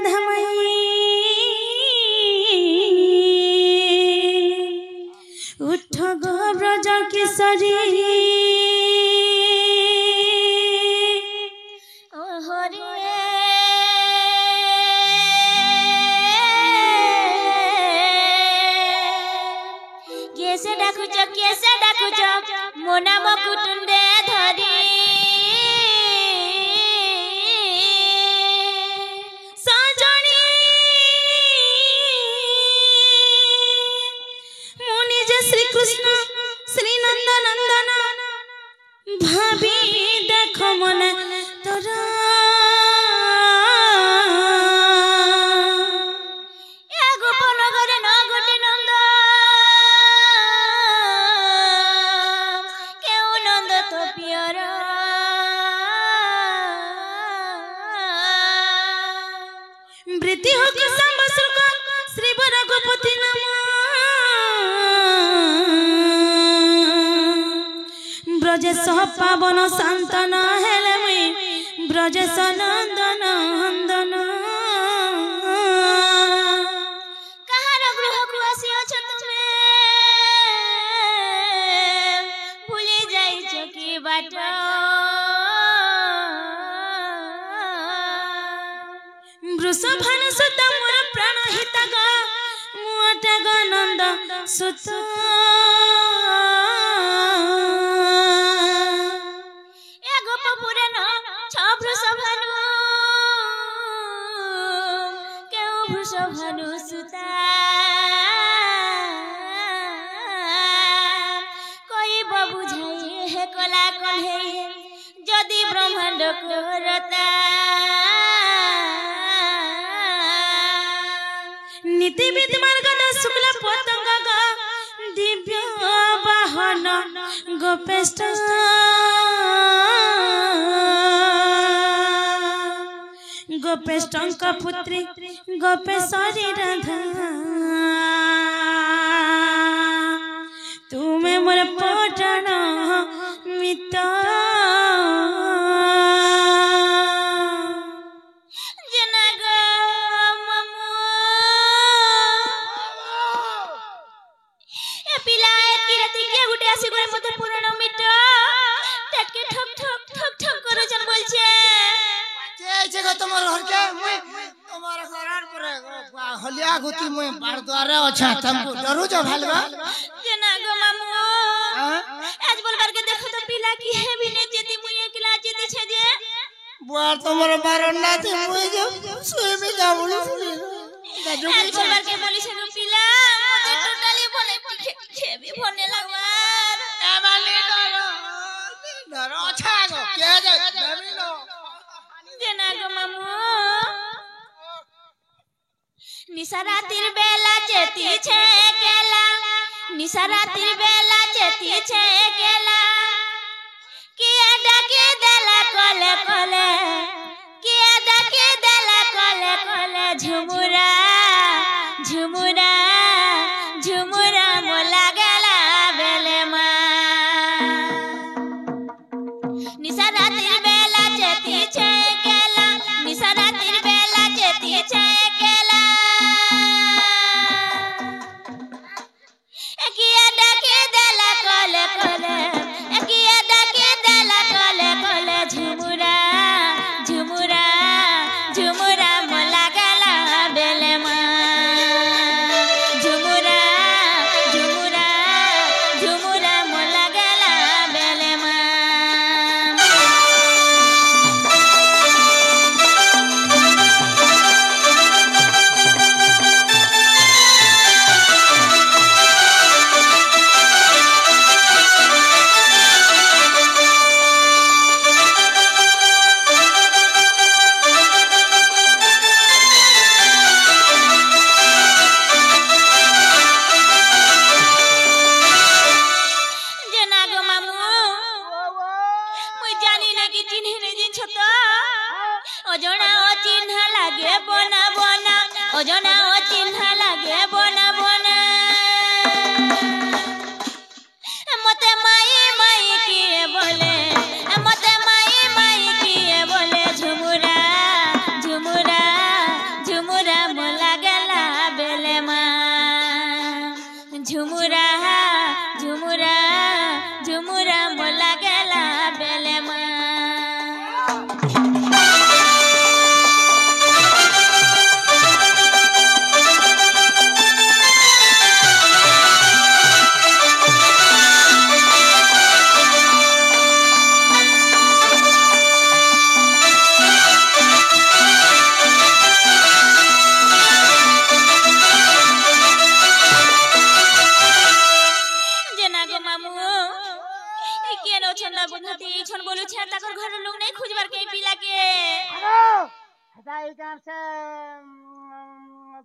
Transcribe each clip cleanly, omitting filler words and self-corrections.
राधामयी उठ गो ब्रज किशोरी कैसे डाकुच मो नाम कुटुंडे धरी सजनी मुनि जे श्री कृष्ण श्री नंद नंदन भाभी देखो मन तोरा श्री रघुपति नाम ब्रजेश पावन शांतन हेले मुई ब्रजेश नंदन नंदन कहार गृह को आसी अछ तुमे भूली जाइछ कि बाट वृषभानु सुत मोर प्राण हितग मुअटग नंद सुत ए गोप पुराण छ वृषभानु केउ वृषभानु सुत कोई बुझाई हे कला कन्हे जदि ब्रह्मांड करता नीति विद्यमान शुक्ल पतंग दिव्य वाहन गोपेष्ट गोपेष्टंक पुत्री गोपेश्वरी राधा तुम्हें मोर पटन मित्र तुम्हार घर के मुई तुम्हार घरार पर हलिया गुती मुई बार द्वारे अच्छा तुमको डरू जो भालबा जना गो मामू आज बोलबार के देखो तो पिला की है भी ने जेती मुई अकेला जेती छे जे बुआर तुम्हार बारंडा थी मुई जो सोई में जा बोली आज बोलबार के बोली छे पिला मुझे टोटली बोले छे भी फोने लगवार ए माली डरो अच्छा गो के जे जमी लो जना गो मामू निशरातिर बेला चेती छे केला निशरातिर बेला चेती छे केला किया डाके देला कोले कोले किया डाके देला कोले कोले झुमुरा झुमुरा झुमुरा मोला गेला बेले मा निशरातिर बेला चेती छे केला निशरातिर बेला चेती छे केला एकिया डाके देला कोले कोले एकिया डाके देला कोले कोले झुमुरा झुमुरा झुमुरा मोला गेला बेले मा झुमुरा झुमुरा झुमुरा मोला गेला बेले मा ओजना ओ चिन्ह लागे बना बना ओजना ओ चिन्ह लागे बना बना मते माई माई किए बोले मते माई माई किए बोले झुमुरा झुमुरा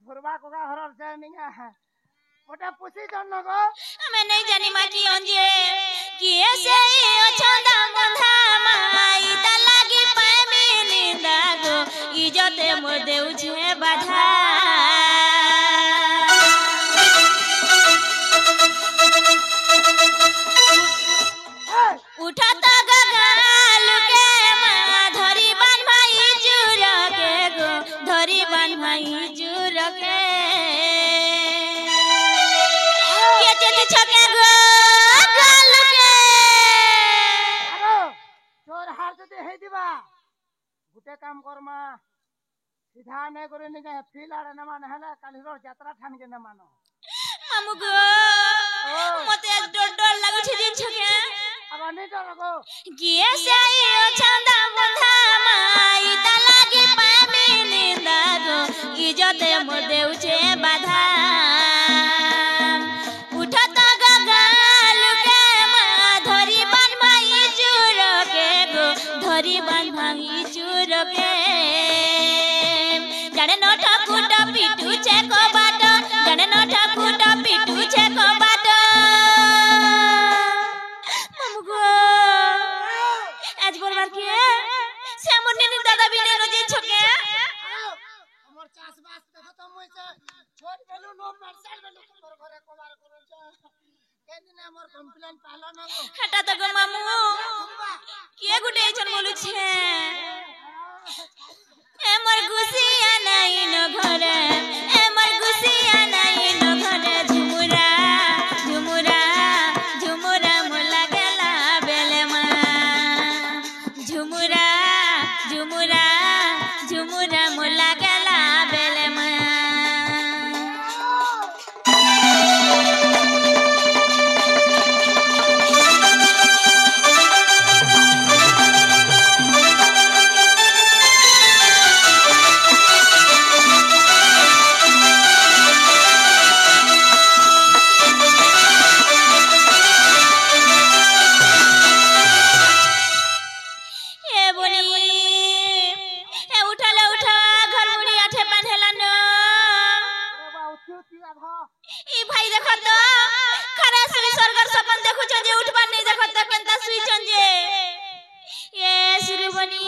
ধরবা কোকা হরর সে নিগা ওটা পুছি জন গো আমি নাই জানি মাটি অঞ্জে কি এসে অছন্দা বন্ধা মাই তা লাগি পাইবি নিন্দা গো ইজতে মোর দেউছে বাধা উঠা তো গগাল কে মা ধরি বান ভাই জুর কে গো ধরি বান ভাই জুর কে কে যেতে ছকে গো গাল কে আরো তোর হার যদি হেই দিবা গুটে কাম করমা সিধা নে করে নিগা ফিল আর না মানে হলা কালির যাত্রা ঠানকে না মানো মামু গো মতে আজ ডর ডর লাগুছে যে ছকে আবার নেই ডর গো গিয়ে সেই অছন্দা বন্ধা মাই তা লাগি পাবি নিন্দা গো ইজতে মোর দেউছে বাধা উঠা তো গগাল কে মা ধরি বান ভাই জুর কে গো ধরি বান ভাই জুর কে জানে ন ঠাকুরটা পিটুছে কবাট জানে ন ঠাকুরটা পিটুছে কবাট মামু গো আজ বলবার কি শ্যামর নেনি দাদা বিনে নজে ছকে আমার চাষবাস দেখো তো মইছে ছোট বেলু নো পারসাল বেলু তোর ঘরে কবার করছ কেদিন আমার কমপ্লেন পালো না গো হাটা তো গো মামু কে গুটে আইছন বলুছে এমর গুছিয়া নাই ন ঘরে এমর গুছিয়া নাই ন ঘরে ঝুমুরা ঝুমুরা ঝুমুরা মোলা গেলা বেলে মা ঝুমুরা ঝুমুরা ঝুমুরা মোলা গেলা বেলে মা এ বনি এ উঠালে উঠা ঘর মুড়ি আঠে বাঁধেলা ন বাবা উঠি উঠি আধা ই ভাই দেখো তো খারা শুই স্বর্গর সপন দেখুছ যে উঠবার নেই দেখো তো কেনতা শুইছন যে এ সুরবনি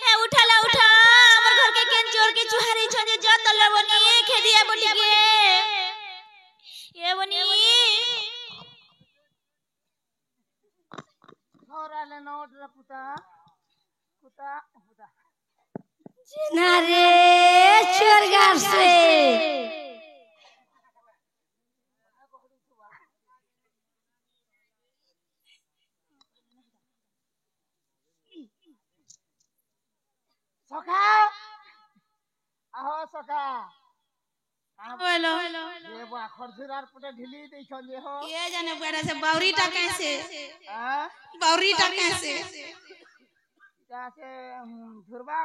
এ উঠালা উঠা আমার ঘরকে কেন চোর কে চুহারিছন যে যত লবনি খেদিয়া বটিকে এ বনি সরালে নোট রে পুতা পুতা পুতা না রে চোরগার সে সখা আহ সখা बोलो ये बा खरजुरार पुटे ढिली देइछन जे हो ये जाने बड़ा से बावरीटा कैसे हां बावरीटा कैसे जाके धुरबा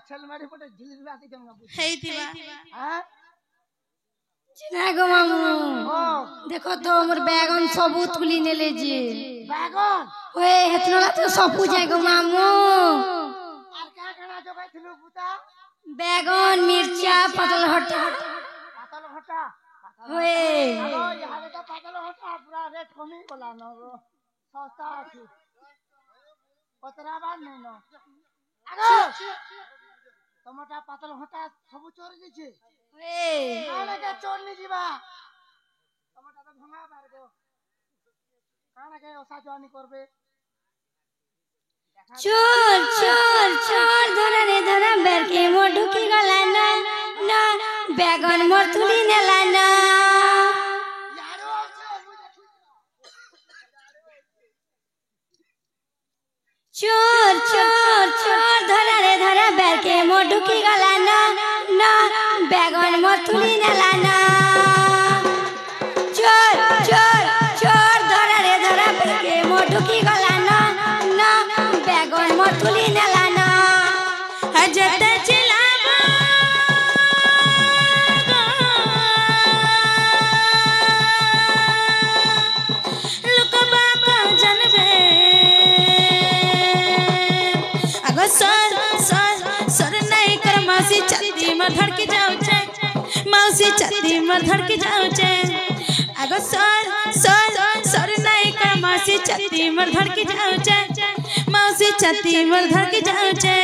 छलमारी पुटे ढिली बाती जंगा है दिवा हां না গো মামু ओ দেখো তো আমার বেগন সবু তুলি নেলে যে बैगन ওই হেতনলা তো সবু যায় গো মামু আর का खाना जोगाइथिलु पुता বেগন মির্চা পাতল হটা पातल हटा ওই हेलो यहाँ तो पातल हटा पूरा रेट कमी बोला न सस्ता अछि पतरा बार नहीं न आगो टमाटा पातल हटा सब चोरी दिछि ওই काने के चोर नि जीवा टमाटा तो भंगा बार गो काने के ओसा जवानी करबे চোর চোর চোর ধরা রে ধরা বেরকে মোর ঢুকি গলা না না বেগন মোর তুলি নেলা না यारो চোর চোর চোর ধরা রে ধরা বেরকে মোর ঢুকি গলা না না বেগন মোর তুলি নেলা না চোর চোর চোর ধরা রে ধরা বেরকে মোর ঢুকি গলা না না বেগন মোর তুলি নেলা না हजत चिलावा लुकबा का जनबे अगो सर सर सर नहीं कर मासी मोर धड़की जाऊचे मौसी छाती मोर धड़की जाऊचे आगो सर नहीं का मौसी छाती मोर धड़की जाऊचे मौसी छाती मोर धड़की जाऊचे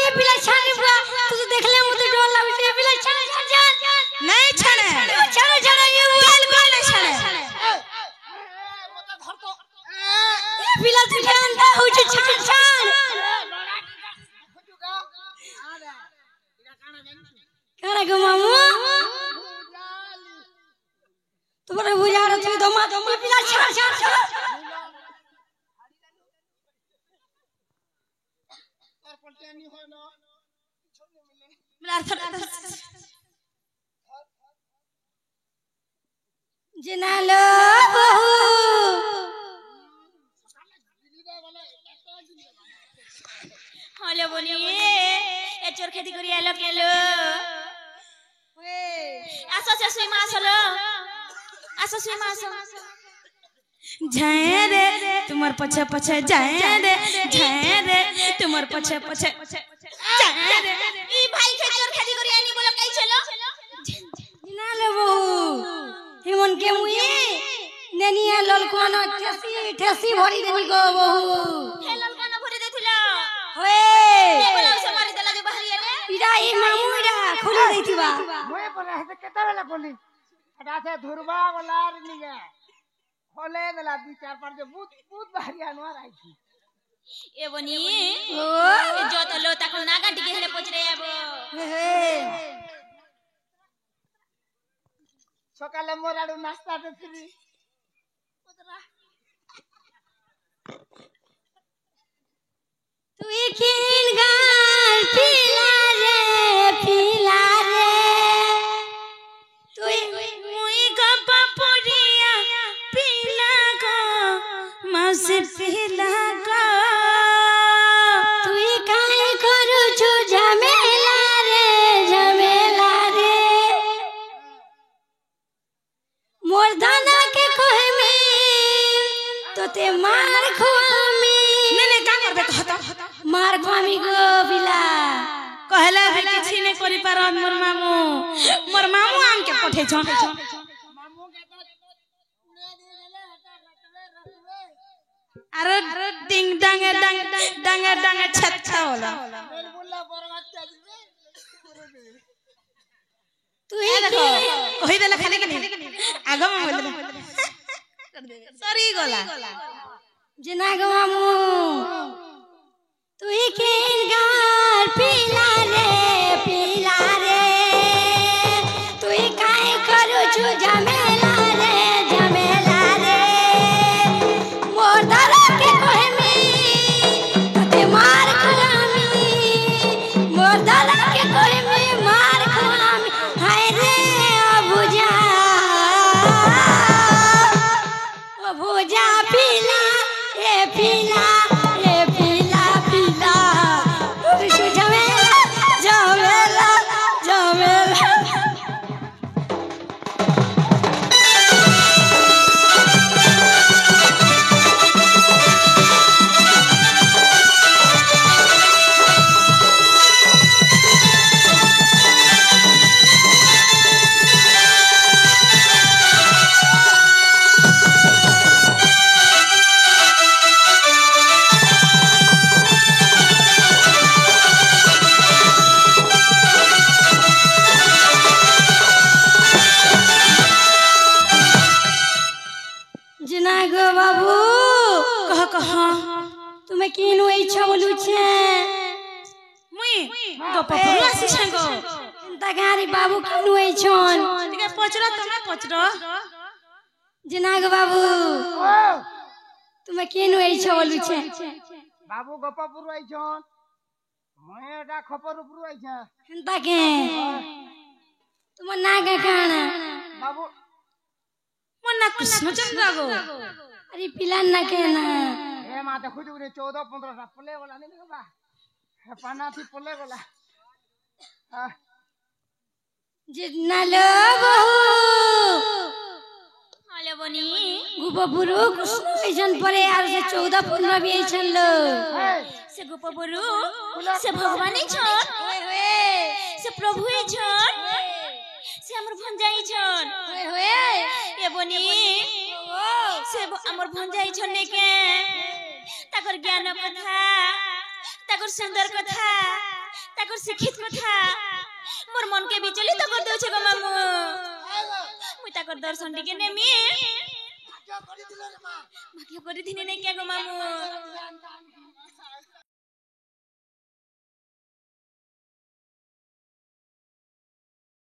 ये पिला छाने बुआ तू तो देख ले मुझे डर लग रहा है पिला छाने नहीं छड़े छाने छाने ये बिल्कुल नहीं छड़े ये पिला तू जानता हो जो छान काना गो मामू तुम्हारे बुझा रहा तू तो मां ये पिला छान जिनालो बहू হ্যালো বলিয়ে এ চোর খেতি করি এলো কেলো আসো শাশুড়ি মা আসলো আসো শাশুড়ি মা আসো जाए रे तुम्हार पछे पछे जाए रे तुम्हार पछे पछे जाए रे ই ভাই কে চোর খেতি করি আনি বলো কাই চলো जिनालो बहू हिमन के मुए नेनिया ललकोना ठेसी भरी देनी गो बहू হেলল কেন ভরে দিছিল होए কে বলা সে মারি দেলা যে বাহির এলে इडा ई मामू इडा खुली देथिबा मोए पर है केता बेला कोली एटा से धुरबा वाला नी गे खोले देला दू चार पर जे बहुत बाहरिया नोर आई थी এ বনি ओ যত লো তখন না গাঁটি কে হেলে পচরে যাবো সকালে মোরাড়ু নাস্তা দেছিলি तू किन गाल पिला रे तू मुई गो बापुरिया पीला गो मौसी पीला गो तू काहे करू छु झमेला रे मोर दाना के कोहे में तो ते मार खुआमी मैंने का करबे कहता मार खुआमी गो पिला कहला भी किछि ने करि पार मोर मामू आम के पठे छ मामू के तो उड़े दे गेले हटा रटवे अरे डिंग डांगे छच्छा होला बोल बोला बरगद के दिबे तू ए देखो कहि देला खाली के आगो में बोल दे सॉरी गोला जना गो मामू तू किन गाल पिला रे तू काहे करू छु झमेला रे मोर दादा के कोहे में ते मार खुआमी मोर दादा के कोहे में मार खुआमी हाय रे अबुजा पिला ए पिला तू छु झमेला তুমি কিনো ইচ্ছা বলুছে মুই গপ পড়ু আসি সাঙ্গ ता गारी बाबू केनु होई छन टिके पचरो तमे पचरो जिनाग बाबू ओ तुमे केनु होई छ बोलु छे बाबू गोपापुर आई छन मैं एटा खपरपुर आई छ हंता के तुम नाग काना बाबू मन्ना कृष्णचंद्र गो अरे पिलान ना के ना ए माते खुद उरे 14-15 टा पले वाला नहीं देखबा हे पाना थी पले वाला हां जितना लो बहु हेलो बनी गुपपुरु कृष्ण परे आर से 14-15 भी छन लो से गोपबरु से भगवानी छन से प्रभु छन से हमर भंजाई छन ए बनी से हमर भंजाई छन के ताकर ज्ञान कथा ताकर सुंदर कथा ताकर शिक्षित कथा मोर मन के बिचली तो कर दे छे गो मामू मुई ताकर दर्शन टिके नेमी भाग्य करी दिले रे मां भाग्य करी दिने नै के गो मामू